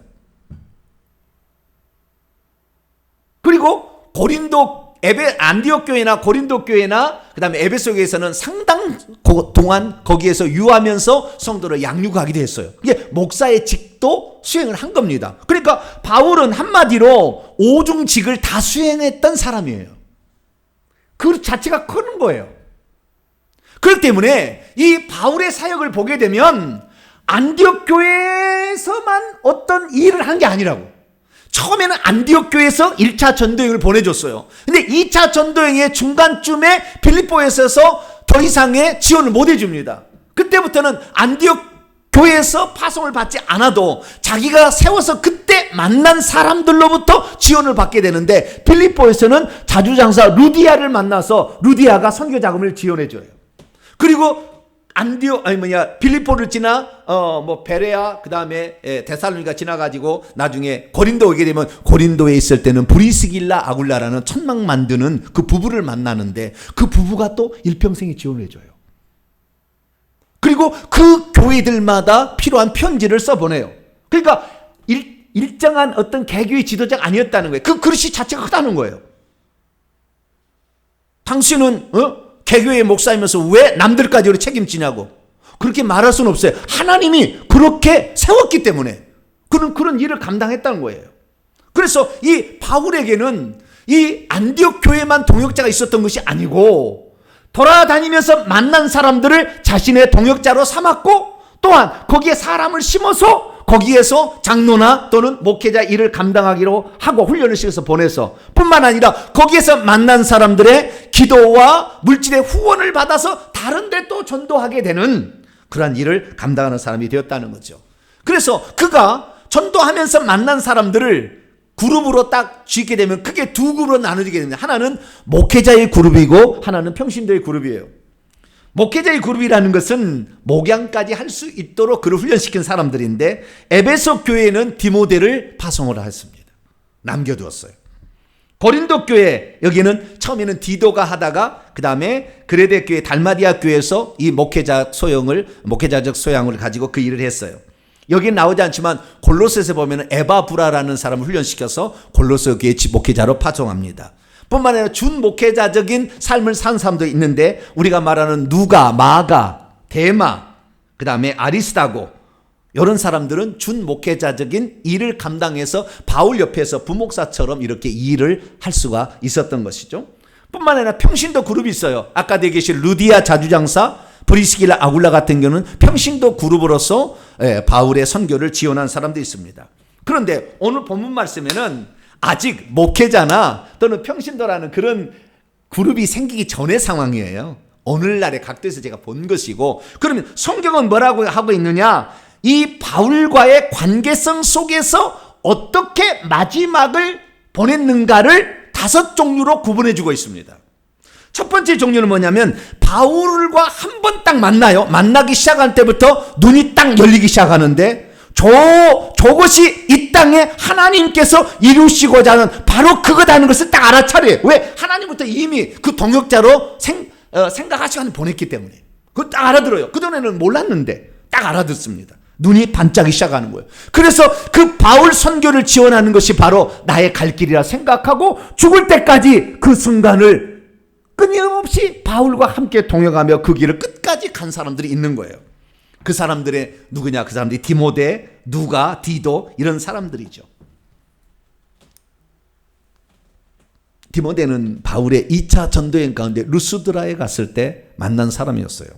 그리고 안디옥 교회나 고린도 교회나 그 다음에 에베소 교회에서는 상당 동안 거기에서 유하면서 성도를 양육하기도 했어요. 이게 목사의 직도 수행을 한 겁니다. 그러니까 바울은 한마디로 오중직을 다 수행했던 사람이에요. 그 자체가 큰 거예요. 그렇기 때문에 이 바울의 사역을 보게 되면 안디옥 교회에서만 어떤 일을 한 게 아니라고. 처음에는 안디옥 교회에서 1차 전도행을 보내줬어요. 근데 2차 전도행의 중간쯤에 빌립보에서 더 이상의 지원을 못 해줍니다. 그때부터는 안디옥 교회에서 파송을 받지 않아도 자기가 세워서 그때 만난 사람들로부터 지원을 받게 되는데 빌립보에서는 자주장사 루디아를 만나서 루디아가 선교 자금을 지원해줘요. 그리고 빌립보를 지나 베레아 그 다음에 데살로니가 지나가지고 나중에 고린도 오게 되면 고린도에 있을 때는 브리스길라 아굴라라는 천막 만드는 그 부부를 만나는데 그 부부가 또 일평생에 지원을 해줘요. 그리고 그 교회들마다 필요한 편지를 써보내요. 그러니까 일정한 어떤 개교의 지도자가 아니었다는 거예요. 그 그릇이 자체가 크다는 거예요. 당신은 개교의 목사이면서 왜 남들까지 책임지냐고. 그렇게 말할 수는 없어요. 하나님이 그렇게 세웠기 때문에 그런 일을 감당했다는 거예요. 그래서 이 바울에게는 이 안디옥 교회만 동역자가 있었던 것이 아니고 돌아다니면서 만난 사람들을 자신의 동역자로 삼았고 또한 거기에 사람을 심어서 거기에서 장로나 또는 목회자 일을 감당하기로 하고 훈련을 시켜서 보내서 뿐만 아니라 거기에서 만난 사람들의 기도와 물질의 후원을 받아서 다른 데 또 전도하게 되는 그러한 일을 감당하는 사람이 되었다는 거죠. 그래서 그가 전도하면서 만난 사람들을 그룹으로 딱 쥐게 되면 크게 두 그룹으로 나누게 됩니다. 하나는 목회자의 그룹이고 하나는 평신도의 그룹이에요. 목회자의 그룹이라는 것은 목양까지 할 수 있도록 그를 훈련시킨 사람들인데 에베소 교회는 디모데를 파송을 했습니다. 남겨두었어요. 고린도 교회 여기는 처음에는 디도가 하다가 그 다음에 그레데 교회 달마디아 교회에서 이 목회자적 소양을 가지고 그 일을 했어요. 여기는 나오지 않지만 골로새에서 보면 에바브라라는 사람을 훈련시켜서 골로새 교회 목회자로 파송합니다. 뿐만 아니라 준 목회자적인 삶을 산 사람도 있는데 우리가 말하는 누가, 마가, 데마, 그 다음에 아리스다고 이런 사람들은 준 목회자적인 일을 감당해서 바울 옆에서 부목사처럼 이렇게 일을 할 수가 있었던 것이죠. 뿐만 아니라 평신도 그룹이 있어요. 아까 얘기하신 루디아 자주장사, 브리스길라 아굴라 같은 경우는 평신도 그룹으로서 바울의 선교를 지원한 사람도 있습니다. 그런데 오늘 본문 말씀에는 아직 목회자나 또는 평신도라는 그런 그룹이 생기기 전의 상황이에요. 오늘날의 각도에서 제가 본 것이고, 그러면 성경은 뭐라고 하고 있느냐? 이 바울과의 관계성 속에서 어떻게 마지막을 보냈는가를 5종류로 구분해 주고 있습니다. 첫 번째 종류는 뭐냐면 바울과 한 번 딱 만나요. 만나기 시작할 때부터 눈이 딱 열리기 시작하는데 저것이 이 땅에 하나님께서 이루시고자 하는 바로 그거다는 것을 딱 알아차려요. 왜? 하나님부터 이미 그 동역자로 생각할 시간을 보냈기 때문에. 그걸 딱 알아들어요. 그전에는 몰랐는데 딱 알아듣습니다. 눈이 반짝이 시작하는 거예요. 그래서 그 바울 선교를 지원하는 것이 바로 나의 갈 길이라 생각하고 죽을 때까지 그 순간을 끊임없이 바울과 함께 동역하며 그 길을 끝까지 간 사람들이 있는 거예요. 그 사람들의 누구냐? 그 사람들이 디모데, 누가, 디도 이런 사람들이죠. 디모데는 바울의 2차 전도행 가운데 루스드라에 갔을 때 만난 사람이었어요.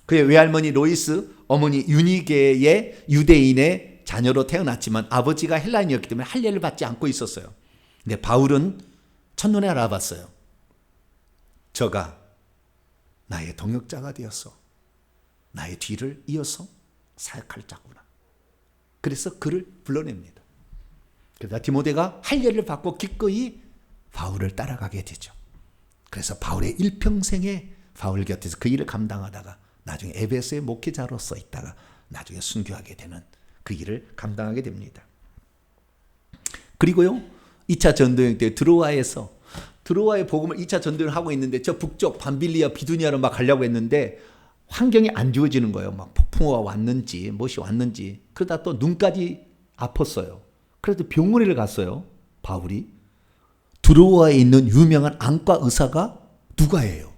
그의 외할머니 로이스, 어머니 유니게의 유대인의 자녀로 태어났지만 아버지가 헬라인이었기 때문에 할례를 받지 않고 있었어요. 근데 바울은 첫눈에 알아봤어요. 저가 나의 동역자가 되어서 나의 뒤를 이어서 사역할 자구나. 그래서 그를 불러냅니다. 그러다 디모데가 할례를 받고 기꺼이 바울을 따라가게 되죠. 그래서 바울의 일평생에 바울 곁에서 그 일을 감당하다가 나중에 에베소의 목회자로서 있다가 나중에 순교하게 되는 그 일을 감당하게 됩니다. 그리고요, 2차 전도여행 때 드로아의 복음을 2차 전도를 하고 있는데 저 북쪽 밤빌리아 비두니아로 막 가려고 했는데 환경이 안 좋아지는 거예요. 막 폭풍우가 왔는지 무엇이 왔는지. 그러다 또 눈까지 아팠어요. 그래도 병원에 갔어요. 바울이. 드로아에 있는 유명한 안과 의사가 누가예요.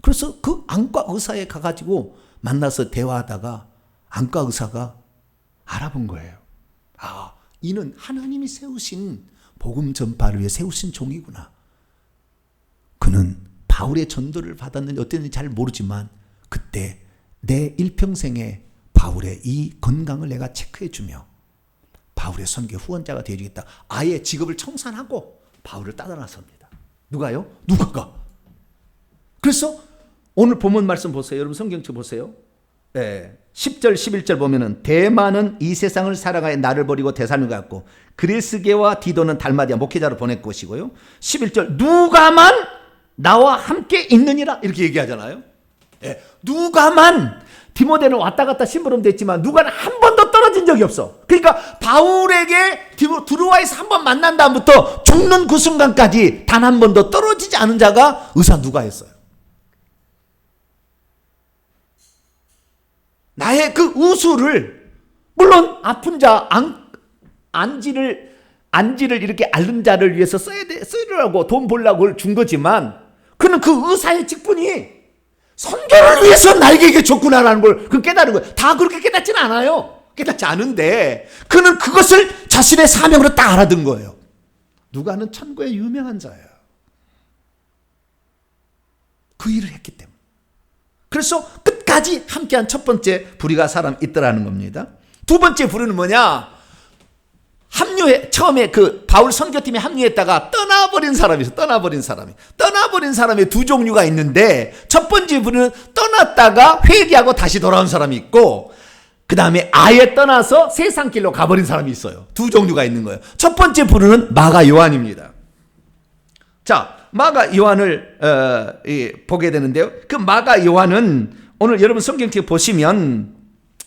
그래서 그 안과 의사에 가가지고 만나서 대화하다가 안과 의사가 알아본 거예요. 아, 이는 하나님이 세우신 복음 전파를 위해 세우신 종이구나. 그는 바울의 전도를 받았는지 어땠는지 잘 모르지만 그때 내 일평생에 바울의 이 건강을 내가 체크해주며 바울의 선교 후원자가 되어주겠다. 아예 직업을 청산하고 바울을 따라 나섭니다. 누가요? 누가가. 그래서 오늘 본문 말씀 보세요. 여러분 성경책 보세요. 10절 11절 보면은 대만은 이 세상을 살아가야 나를 버리고 데살로 갔고 그레스게와 디도는 달마디아 목회자로 보낼 것이고요. 11절 누가만 나와 함께 있느니라 이렇게 얘기하잖아요. 누가만. 디모데는 왔다 갔다 심부름됐지만 누가는 한 번도 떨어진 적이 없어. 그러니까 바울에게 드로아에서 한 번 만난 다음부터 죽는 그 순간까지 단 한 번도 떨어지지 않은 자가 의사 누가였어요. 나의 그 우수를, 물론 아픈 자 안지를 이렇게 앓는 자를 위해서 쓰려고 돈 벌려고 준 거지만 그는 그 의사의 직분이 선교를 위해서 나에게 이게 줬구나라는 걸 그 깨달은 거예요. 다 그렇게 깨닫지는 않아요. 깨닫지 않은데 그는 그것을 자신의 사명으로 딱 알아든 거예요. 누가는 천국의 유명한 자예요. 그 일을 했기 때문에. 그래서 끝까지 함께한 첫 번째 부류가 사람 있더라는 겁니다. 두 번째 부류는 뭐냐? 처음에 그 바울 선교팀에 합류했다가 떠나버린 사람이 있어. 떠나버린 사람이 두 종류가 있는데 첫 번째 부류는 떠났다가 회개하고 다시 돌아온 사람이 있고 그 다음에 아예 떠나서 세상길로 가버린 사람이 있어요. 두 종류가 있는 거예요. 첫 번째 부류는 마가 요한입니다. 자, 마가 요한을 보게 되는데요. 그 마가 요한은 오늘 여러분 성경책 보시면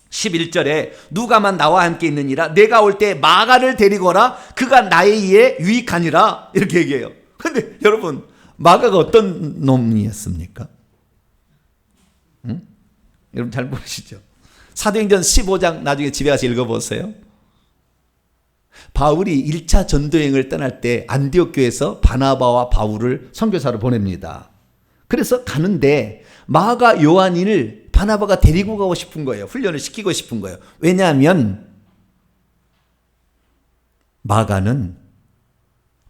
11절에 누가만 나와 함께 있느니라 내가 올 때 마가를 데리고 오라 그가 나에 의해 유익하니라 이렇게 얘기해요. 근데 여러분 마가가 어떤 놈이었습니까? 응? 여러분 잘 모르시죠? 사도행전 15장 나중에 집에 가서 읽어보세요. 바울이 1차 전도여행을 떠날 때 안디옥 교회에서 바나바와 바울을 선교사로 보냅니다. 그래서 가는데 마가 요한을 바나바가 데리고 가고 싶은 거예요. 훈련을 시키고 싶은 거예요. 왜냐하면 마가는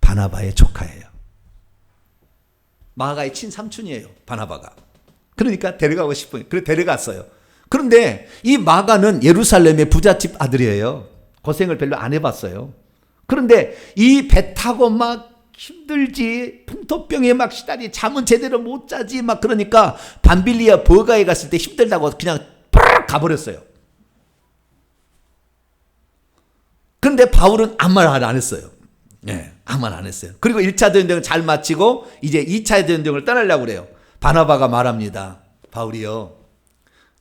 바나바의 조카예요. 마가의 친삼촌이에요. 바나바가. 그러니까 데려가고 싶어요. 그래서 데려갔어요. 그런데 이 마가는 예루살렘의 부잣집 아들이에요. 고생을 별로 안 해봤어요. 그런데 이 배 타고 막 힘들지, 풍토병에 막 시달리, 잠은 제대로 못 자지, 막 그러니까 밤빌리아 버가에 갔을 때 힘들다고 그냥 팍 가버렸어요. 그런데 바울은 아무 말 안 했어요. 아무 말 안 했어요. 그리고 1차 전쟁을 잘 마치고 이제 2차 전쟁을 떠나려고 그래요. 바나바가 말합니다. 바울이요,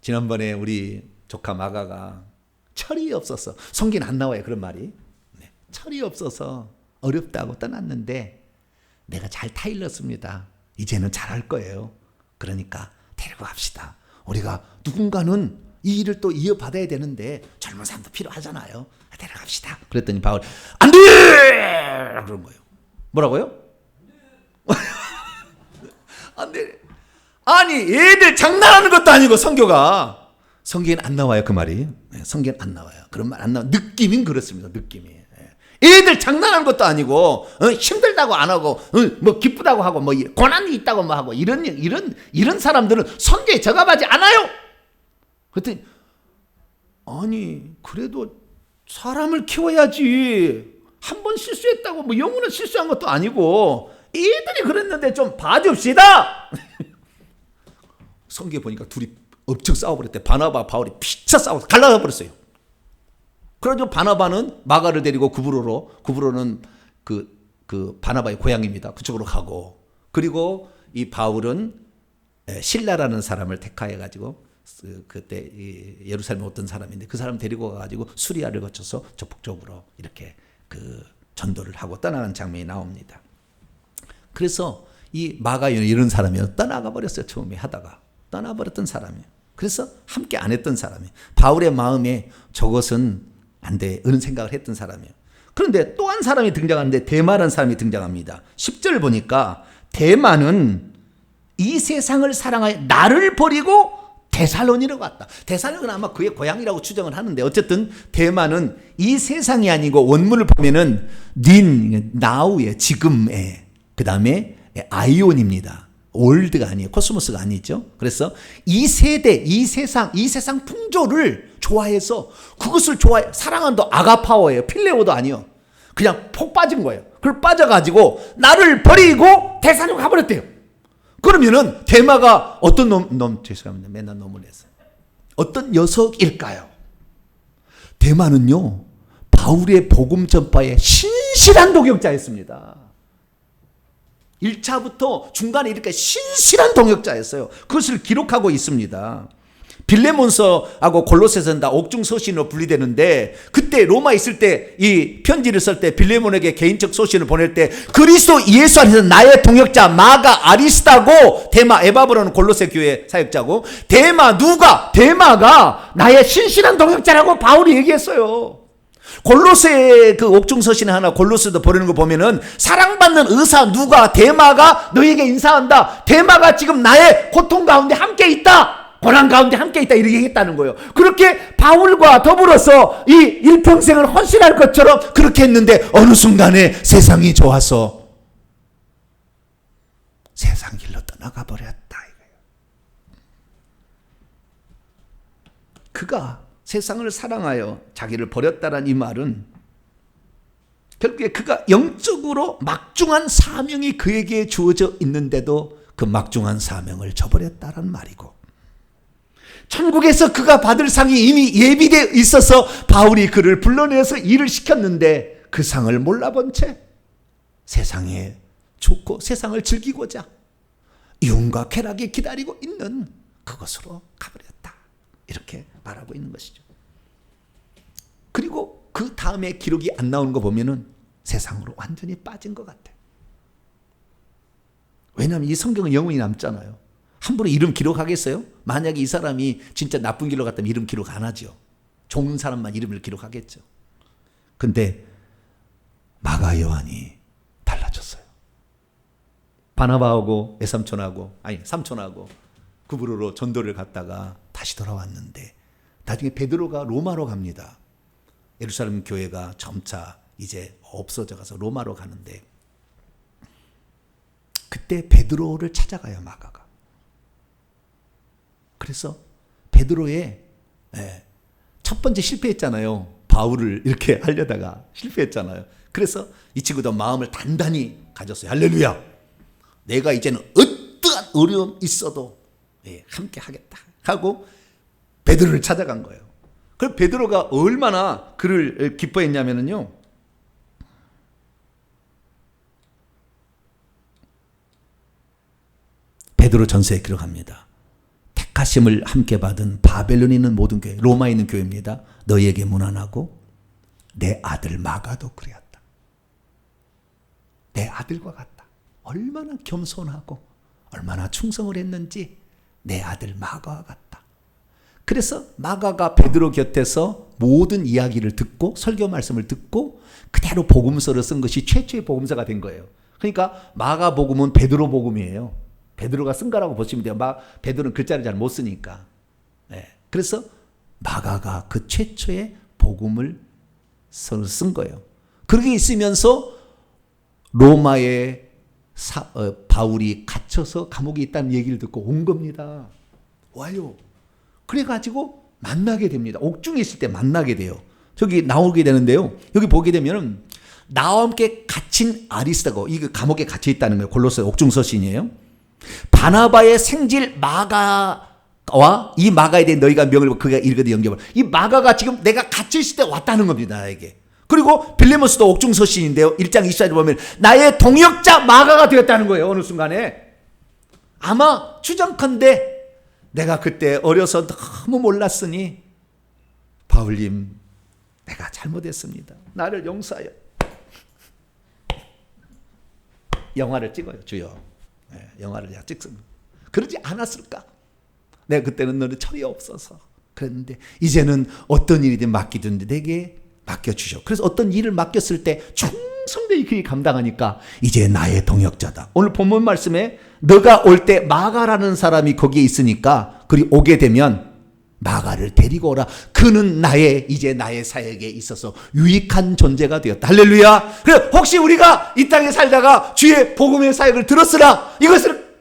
지난번에 우리 조카 마가가 철이 없어서, 성경에 안 나와요 그런 말이. 철이 없어서 어렵다고 떠났는데 내가 잘 타일렀습니다. 이제는 잘할 거예요. 그러니까 데리고 갑시다. 우리가 누군가는 이 일을 또 이어받아야 되는데 젊은 사람도 필요하잖아요. 데려갑시다. 그랬더니 바울 안 돼! 그런 거예요. 뭐라고요? 안 돼. 아니 애들 장난하는 것도 아니고 성경엔 안 나와요 그 말이. 성경엔 안 나와요. 그런 말 안 나와요. 느낌은 그렇습니다. 느낌이. 애들 장난하는 것도 아니고 힘들다고 안 하고 뭐 기쁘다고 하고 뭐 고난이 있다고 뭐 하고 이런 사람들은 성경에 적합하지 않아요. 그랬더니 아니 그래도 사람을 키워야지. 한 번 실수했다고 뭐 영혼은 실수한 것도 아니고 이들이 그랬는데 좀 봐줍시다. 성경에 보니까 둘이 엄청 싸워버렸대. 바나바 바울이 피차 싸워서 갈라져 버렸어요. 그래가지고 바나바는 마가를 데리고 구브로는 그 바나바의 고향입니다. 그쪽으로 가고, 그리고 이 바울은 실라라는 사람을 택하여가지고 그때 예루살렘에 어떤 사람인데 그 사람 데리고 가가지고 수리아를 거쳐서 적극적으로 이렇게 그 전도를 하고 떠나는 장면이 나옵니다. 그래서 이 마가 이런 사람이요, 떠나가 버렸어요. 처음에 하다가 떠나버렸던 사람이에요. 그래서 함께 안 했던 사람이에요. 바울의 마음에 저것은 안 돼, 이런 생각을 했던 사람이에요. 그런데 또 한 사람이 등장하는데 대마라는 사람이 등장합니다. 10절 보니까 대마는 이 세상을 사랑하여 나를 버리고 데살로니로 갔다. 데살로니는 아마 그의 고향이라고 추정을 하는데, 어쨌든 대마는 이 세상이 아니고 원문을 보면은 나우의 지금의, 그 다음에 아이온입니다. 올드가 아니에요. 코스모스가 아니죠. 그래서 이 세대, 이 세상 풍조를 좋아해서 그것을 사랑한다. 아가파워예요. 필레오도 아니요. 그냥 폭 빠진 거예요. 그걸 빠져가지고 나를 버리고 데살로니로 가버렸대요. 그러면은 대마가 어떤 죄송합니다. 맨날 놈을 했어요. 어떤 녀석일까요? 대마는요, 바울의 복음 전파에 신실한 동역자였습니다. 1차부터 중간에 이렇게 신실한 동역자였어요. 그것을 기록하고 있습니다. 빌레몬서하고 골로새서는 다 옥중 서신으로 분리되는데, 그때 로마에 있을 때 이 편지를 쓸 때 빌레몬에게 개인적 서신을 보낼 때 그리스도 예수 안에서 나의 동역자 마가 아리스다고, 대마 에바브로는 골로새 교회 사역자고, 대마가 나의 신실한 동역자라고 바울이 얘기했어요. 골로새 그 옥중 서신 하나 골로새도 보내는 거 보면은 사랑받는 의사 대마가 너에게 인사한다. 대마가 지금 나의 고통 가운데 함께 있다. 고난 가운데 함께 있다. 이렇게 얘기했다는 거예요. 그렇게 바울과 더불어서 이 일평생을 헌신할 것처럼 그렇게 했는데 어느 순간에 세상이 좋아서 세상 길로 떠나가 버렸다. 그가 세상을 사랑하여 자기를 버렸다는 이 말은 결국에 그가 영적으로 막중한 사명이 그에게 주어져 있는데도 그 막중한 사명을 저버렸다는 말이고, 천국에서 그가 받을 상이 이미 예비되어 있어서 바울이 그를 불러내서 일을 시켰는데 그 상을 몰라본 채 세상에 좋고 세상을 즐기고자 이윤과 쾌락이 기다리고 있는 그것으로 가버렸다. 이렇게 말하고 있는 것이죠. 그리고 그 다음에 기록이 안 나오는 거 보면은 세상으로 완전히 빠진 것 같아요. 왜냐하면 이 성경은 영원히 남잖아요. 함부로 이름 기록하겠어요? 만약에 이 사람이 진짜 나쁜 길로 갔다면 이름 기록 안 하죠. 좋은 사람만 이름을 기록하겠죠. 근데 마가 요한이 달라졌어요. 바나바하고 삼촌하고 구브로로 전도를 갔다가 다시 돌아왔는데, 나중에 베드로가 로마로 갑니다. 예루살렘 교회가 점차 이제 없어져 가서 로마로 가는데, 그때 베드로를 찾아가요, 마가가. 그래서 베드로의 첫 번째 실패했잖아요. 바울을 이렇게 하려다가 실패했잖아요. 그래서 이 친구도 마음을 단단히 가졌어요. 할렐루야. 내가 이제는 어떠한 어려움 있어도 함께 하겠다 하고 베드로를 찾아간 거예요. 그럼 베드로가 얼마나 그를 기뻐했냐면요, 베드로 전서에 기록합니다. 택하심을 함께 받은 바벨론에 있는 모든 교회, 로마에 있는 교회입니다. 너희에게 문안하고 내 아들 마가도 그리었다. 내 아들과 같다. 얼마나 겸손하고 얼마나 충성을 했는지 내 아들 마가와 같다. 그래서 마가가 베드로 곁에서 모든 이야기를 듣고 설교 말씀을 듣고 그대로 복음서를 쓴 것이 최초의 복음서가 된 거예요. 그러니까 마가복음은 베드로 복음이에요. 베드로가 쓴 거라고 보시면 돼요. 베드로는 글자를 잘 못 쓰니까. 그래서 마가가 그 최초의 복음을 쓴 거예요. 그렇게 있으면서 로마에 바울이 갇혀서 감옥에 있다는 얘기를 듣고 온 겁니다. 와요. 그래가지고 만나게 됩니다. 옥중에 있을 때 만나게 돼요. 저기 나오게 되는데요. 여기 보게 되면 나와 함께 갇힌 아리스다고, 이거 감옥에 갇혀 있다는 거예요. 골로새 옥중서신이에요. 바나바의 생질 마가와 이 마가에 대해 너희가 명을 그가 이르거든 영접을. 이 마가가 지금 내가 갇혀 있을 때 왔다는 겁니다, 나에게. 그리고 빌레모스도 옥중서신인데요. 1장 24절에 보면 나의 동역자 마가가 되었다는 거예요. 어느 순간에. 아마 추정컨대 내가 그때 어려서 너무 몰랐으니 바울님 내가 잘못했습니다. 나를 용서하여. 영화를 찍어요. 주여. 네, 영화를 내가 찍습니다. 그러지 않았을까? 내가 그때는 너를 철이 없어서 그랬는데 이제는 어떤 일이든 맡기든지 내게 맡겨주셔. 그래서 어떤 일을 맡겼을 때 충성되이 그게 감당하니까 이제 나의 동역자다. 오늘 본문 말씀에 너가 올 때 마가라는 사람이 거기에 있으니까 그리 오게 되면 마가를 데리고 오라. 그는 이제 나의 사역에 있어서 유익한 존재가 되었다. 할렐루야. 그래, 혹시 우리가 이 땅에 살다가 주의 복음의 사역을 들었으나 이것을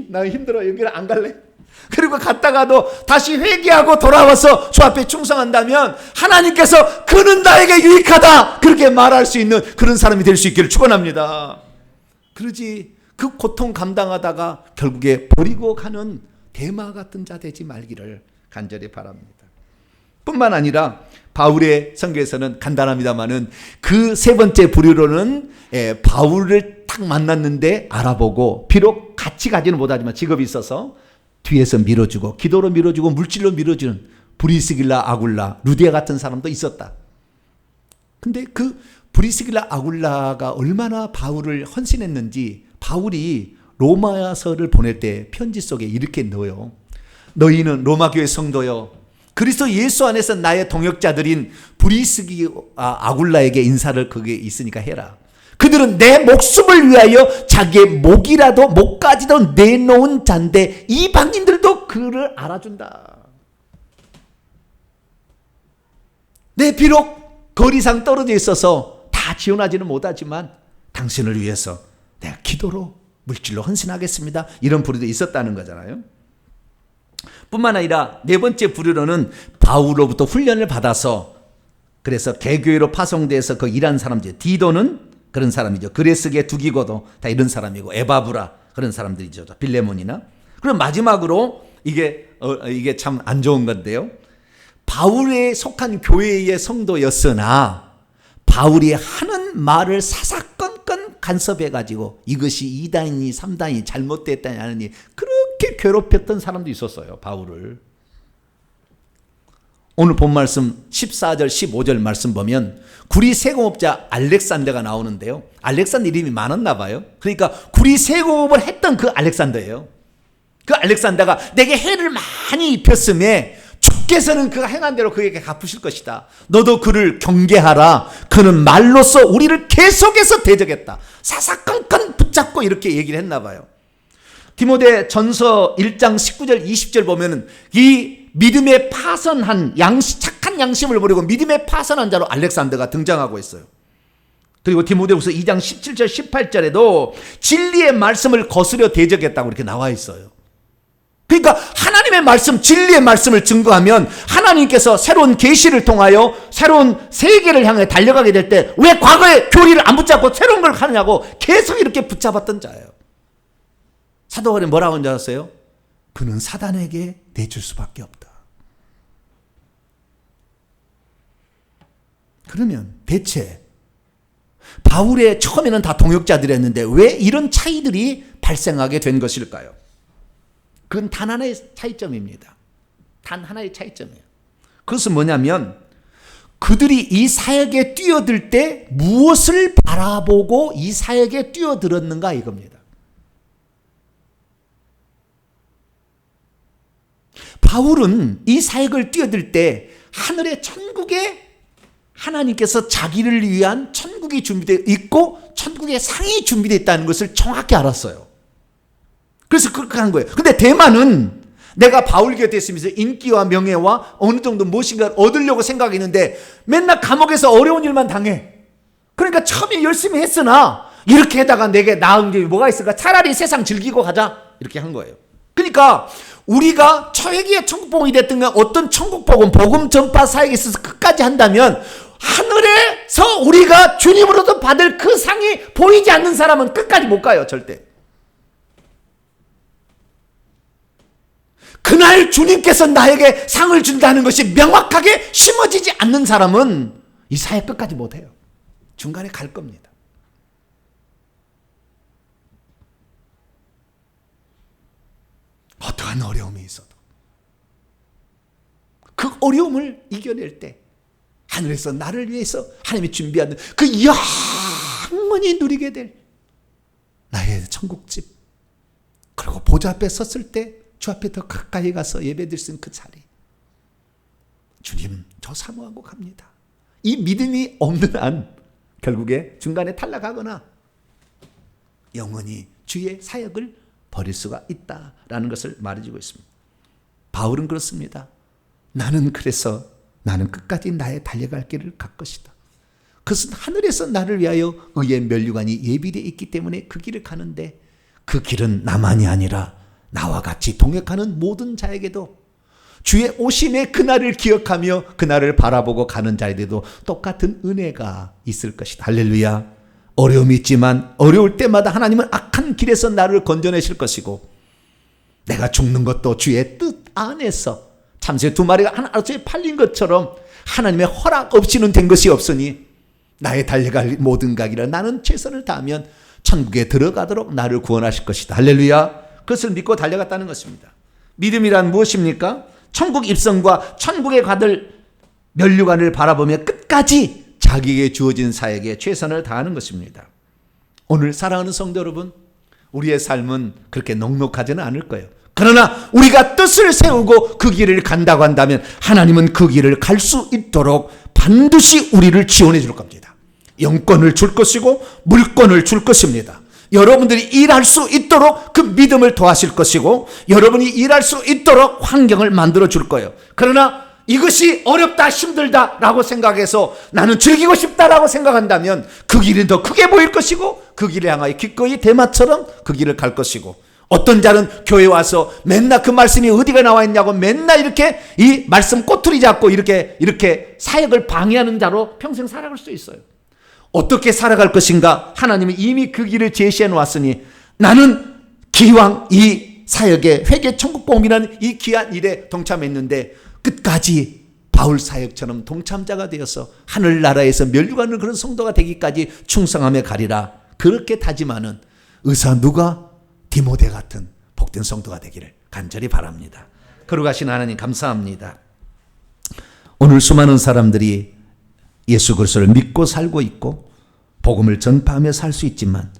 나 힘들어 여기를 안 갈래. 그리고 갔다가도 다시 회개하고 돌아와서 주 앞에 충성한다면 하나님께서 그는 나에게 유익하다 그렇게 말할 수 있는 그런 사람이 될 수 있기를 축원합니다. 그러지 그 고통 감당하다가 결국에 버리고 가는 대마 같은 자 되지 말기를 간절히 바랍니다. 뿐만 아니라 바울의 선교에서는 간단합니다만은 그 세 번째 부류로는 바울을 딱 만났는데 알아보고 비록 같이 가지는 못하지만 직업이 있어서 뒤에서 밀어주고 기도로 밀어주고 물질로 밀어주는 브리스길라 아굴라 루디아 같은 사람도 있었다. 근데 그 브리스길라 아굴라가 얼마나 바울을 헌신했는지 바울이 로마서를 보낼 때 편지 속에 이렇게 넣어요. 너희는 로마 교회 성도여 그리스도 예수 안에서 나의 동역자들인 브리스길라 아굴라에게 인사를 거기에 있으니까 해라. 그들은 내 목숨을 위하여 자기의 목이라도 목까지도 내놓은 자인데 이방인들도 그를 알아준다. 내 비록 거리상 떨어져 있어서 다 지원하지는 못하지만 당신을 위해서 내가 기도로 물질로 헌신하겠습니다. 이런 부류도 있었다는 거잖아요. 뿐만 아니라 네 번째 부류로는 바울로부터 훈련을 받아서 그래서 개교회로 파송돼서 그 일한 사람들 디도는 그런 사람이죠. 그레스게 두기고도 다 이런 사람이고 에바브라 그런 사람들이죠. 빌레몬이나. 그럼 마지막으로 이게 참 안 좋은 건데요. 바울에 속한 교회의 성도였으나 바울이 하는 말을 사사건건 간섭해가지고 이것이 2단이니 3단이 잘못됐다니 하느니 그렇게 괴롭혔던 사람도 있었어요. 바울을. 오늘 본 말씀 14절 15절 말씀 보면 구리 세공업자 알렉산더가 나오는데요. 알렉산더 이름이 많았나 봐요. 그러니까 구리 세공업을 했던 그 알렉산더예요. 그 알렉산더가 내게 해를 많이 입혔음에 주께서는 그가 행한 대로 그에게 갚으실 것이다. 너도 그를 경계하라. 그는 말로써 우리를 계속해서 대적했다. 사사건건 붙잡고 이렇게 얘기를 했나 봐요. 디모데 전서 1장 19절 20절 보면은 이 믿음에 파선한 착한 양심을 버리고 믿음에 파선한 자로 알렉산더가 등장하고 있어요. 그리고 디모데후서 2장 17절 18절에도 진리의 말씀을 거스려 대적했다고 이렇게 나와 있어요. 그러니까 하나님의 말씀, 진리의 말씀을 증거하면 하나님께서 새로운 계시를 통하여 새로운 세계를 향해 달려가게 될 때 왜 과거의 교리를 안 붙잡고 새로운 걸 하느냐고 계속 이렇게 붙잡았던 자예요. 사도 바울이 뭐라고 한줄 아세요? 그는 사단에게 내줄 수밖에 없다. 그러면 대체 바울의 처음에는 다 동역자들이었는데 왜 이런 차이들이 발생하게 된 것일까요? 그건 단 하나의 차이점입니다. 단 하나의 차이점이에요. 그것은 뭐냐면 그들이 이 사역에 뛰어들 때 무엇을 바라보고 이 사역에 뛰어들었는가 이겁니다. 바울은 이 사역을 뛰어들 때 하늘의 천국에 하나님께서 자기를 위한 천국이 준비되어 있고 천국의 상이 준비되어 있다는 것을 정확히 알았어요. 그래서 그렇게 한 거예요. 근데 대만은 내가 바울 곁에 있으면서 인기와 명예와 어느 정도 무엇인가 얻으려고 생각했는데 맨날 감옥에서 어려운 일만 당해. 그러니까 처음에 열심히 했으나 이렇게 하다가 내게 나은 게 뭐가 있을까? 차라리 세상 즐기고 가자. 이렇게 한 거예요. 그러니까 우리가 초회기의 천국복음이 됐든 간 어떤 천국복음, 복음 전파 사역에 있어서 끝까지 한다면 하늘에서 우리가 주님으로부터 받을 그 상이 보이지 않는 사람은 끝까지 못 가요. 절대. 그날 주님께서 나에게 상을 준다는 것이 명확하게 심어지지 않는 사람은 이 사역 끝까지 못해요. 중간에 갈 겁니다. 어떠한 어려움이 있어도 그 어려움을 이겨낼 때 하늘에서 나를 위해서 하나님이 준비하는 그 영원히 누리게 될 나의 천국집, 그리고 보좌 앞에 섰을 때 주 앞에 더 가까이 가서 예배드릴 수 있는 그 자리, 주님 저 사모하고 갑니다. 이 믿음이 없는 한 결국에 중간에 탈락하거나 영원히 주의 사역을 버릴 수가 있다라는 것을 말해주고 있습니다. 바울은 그렇습니다. 나는 끝까지 나의 달려갈 길을 갈 것이다. 그것은 하늘에서 나를 위하여 의의 면류관이 예비되어 있기 때문에 그 길을 가는데, 그 길은 나만이 아니라 나와 같이 동역하는 모든 자에게도 주의 오심의 그날을 기억하며 그날을 바라보고 가는 자에게도 똑같은 은혜가 있을 것이다. 할렐루야. 어려움이 있지만 어려울 때마다 하나님은 악한 길에서 나를 건져내실 것이고, 내가 죽는 것도 주의 뜻 안에서 참새 2마리가 하나로에 팔린 것처럼 하나님의 허락 없이는 된 것이 없으니 나의 달려갈 모든 가기를 나는 최선을 다하면 천국에 들어가도록 나를 구원하실 것이다. 할렐루야. 그것을 믿고 달려갔다는 것입니다. 믿음이란 무엇입니까? 천국 입성과 천국에 가들 면류관을 바라보며 끝까지 자기에게 주어진 사역에 최선을 다하는 것입니다. 오늘 사랑하는 성도 여러분, 우리의 삶은 그렇게 넉넉하지는 않을 거예요. 그러나 우리가 뜻을 세우고 그 길을 간다고 한다면 하나님은 그 길을 갈 수 있도록 반드시 우리를 지원해 줄 겁니다. 영권을 줄 것이고 물권을 줄 것입니다. 여러분들이 일할 수 있도록 그 믿음을 도와줄 것이고, 여러분이 일할 수 있도록 환경을 만들어 줄 거예요. 그러나 이것이 어렵다, 힘들다 라고 생각해서 나는 즐기고 싶다라고 생각한다면 그 길이 더 크게 보일 것이고, 그 길을 향하여 기꺼이 대마처럼 그 길을 갈 것이고, 어떤 자는 교회 와서 맨날 그 말씀이 어디가 나와 있냐고 맨날 이렇게 이 말씀 꼬투리 잡고 이렇게 사역을 방해하는 자로 평생 살아갈 수 있어요. 어떻게 살아갈 것인가? 하나님은 이미 그 길을 제시해 놓았으니 나는 기왕 이 사역에 회개 천국복음이라는 이 귀한 일에 동참했는데 끝까지 바울 사역처럼 동참자가 되어서 하늘나라에서 면류관을 그런 성도가 되기까지 충성하며 가리라. 그렇게 다짐하는 의사 누가 디모데 같은 복된 성도가 되기를 간절히 바랍니다. 거룩하신 하나님 감사합니다. 오늘 수많은 사람들이 예수 그리스도를 믿고 살고 있고 복음을 전파하며 살 수 있지만,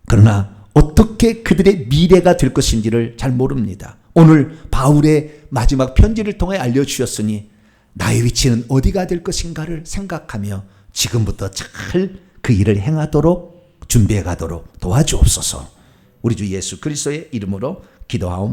그러나 어떻게 그들의 미래가 될 것인지를 잘 모릅니다. 오늘 바울의 마지막 편지를 통해 알려주셨으니 나의 위치는 어디가 될 것인가를 생각하며 지금부터 잘 그 일을 행하도록 준비해 가도록 도와주옵소서. 우리 주 예수 그리스도의 이름으로 기도하옵나이다.